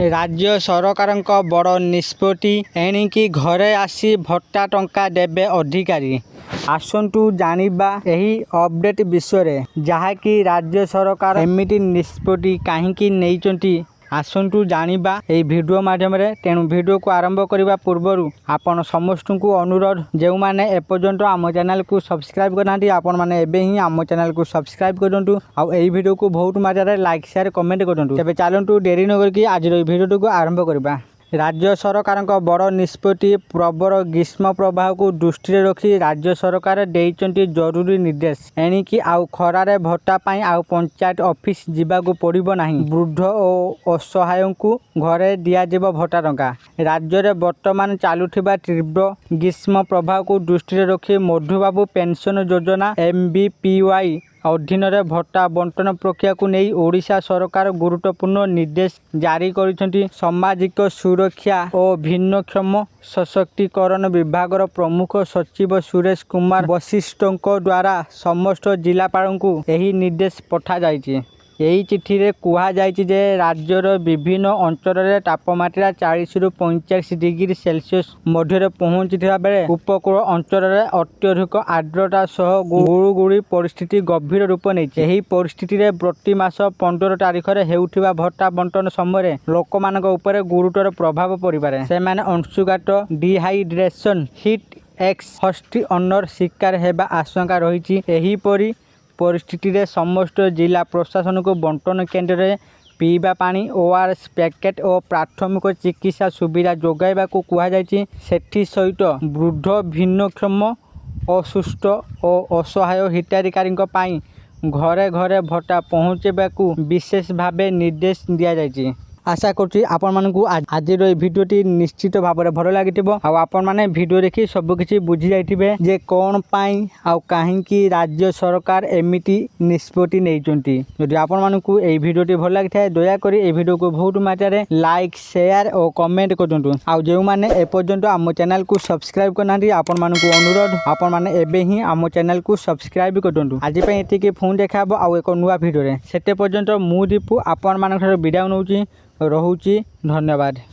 राज्य सरकार बड़ निष्पत्ति एणिकी घरे आसी भत्ता टंका देबे अधिकारी। आसंतु जानिबा एही अपडेट विषय जहाँकि राज्य सरकार एमिटी निष्पत्ति कहीं नहीं। आसंतु जानिबा एही वीडियो माध्यम तेणु वीडियो को आरंभ करने पूर्व आपण समस्त को अनुरोध जो मैंने एपर्यंत आम चैनल को सब्सक्राइब करना आपण मैंने एबे ही आम चैनल को सब्सक्राइब करूँ और यही वीडियो को बहुत मात्रा लाइक शेयर कमेंट करूँ। तेज चलतु डेरी न करके आज वीडियो को आरंभ करवा। राज्य सरकार बड़ निष्पत्ति प्रबर ग्रीष्म प्रवाह को दृष्टि रखी राज्य सरकार देइचंती जरूरी निर्देश एणिकी आउ खरारे भत्ता पाई आउ पंचायत ऑफिस जीवाकू पड़िबो नाही। वृद्ध और असहाय को घरे दियाजिबो भत्ता टंका। राज्य में वर्तमान चालुथिबा तीव्र ग्रीष्म प्रवाह को दृष्टि रखी मधुबाबू पेंशन योजना MBPY अधीन भत्ता बंटन प्रक्रिया को नहीं ओडिशा सरकार गुरुत्वपूर्ण निर्देश जारी करिसेंती। सामाजिक सुरक्षा और भिन्नक्षम सशक्तिकरण विभाग प्रमुख सचिव सुरेश कुमार वशिष्ठों द्वारा समस्त जिलापाल को यही निर्देश पठा जाइए। यही चिठी रे कुहा जाइछि जे राज्यर विभिन्न अंचल रे तापमात्रा 40 रु 45 डिग्री सेल्सियस मध्य पहुंचीथिबा बेले उपकूल अंचल रे अत्यधिक आर्द्रता सह गुळुगुळी परिस्थिति गंभीर रूप नेछि। एही परिस्थिति रे प्रति मास 15 तारिख रे हेउथिबा भत्ता बंटन समय लोकमानक उपरे गुरुतर प्रभाव पड़िबारे सेमाने अंशुघात डिहाइड्रेशन हीट एक्सहॉस्ट अनर शिकार हेबा आशंका रहिछि। एही परि परिस्थिति रे समस्त जिला प्रशासन को बंटन केन्द्र रे पीवा पानी ORS पैकेट और प्राथमिक चिकित्सा सुविधा जोगाइबा को कुहा जाइछि। सेठी सहित वृद्ध भिन्नक्षम असुस्थ और असहाय हिताधिकारी पाई घरे घरे भत्ता पहुँचेबा को विशेष भावे निर्देश दिया जाइछि। आशा करुँची आपण मानकु आज भिडियोटी निश्चित भाव में भल लगी आपण मैंने वीडियो देखी सबकि बुझी जाइए जे कौन पाई आउ कहीं राज्य सरकार एमिटी निष्पत्ति नहीं। यदि आपण मानकु ए भिडियोटी भल लगी था दयाकोरी ए भिडियो को बहुत मात्रा लाइक शेयर और कमेंट करूँ। आउ जो मैंने एपर्यंत आम चैनल को सब्सक्राइब करना आपण मानकु अनुरोध आपण मैंने एबे ही आम चैनल को सब्सक्राइब करूँ। आज ये फोन देखा आउ एक नुआ भिडियो से पर्यंत मु दीपू आपण मान विदाय नौची। रहुची धन्यवाद।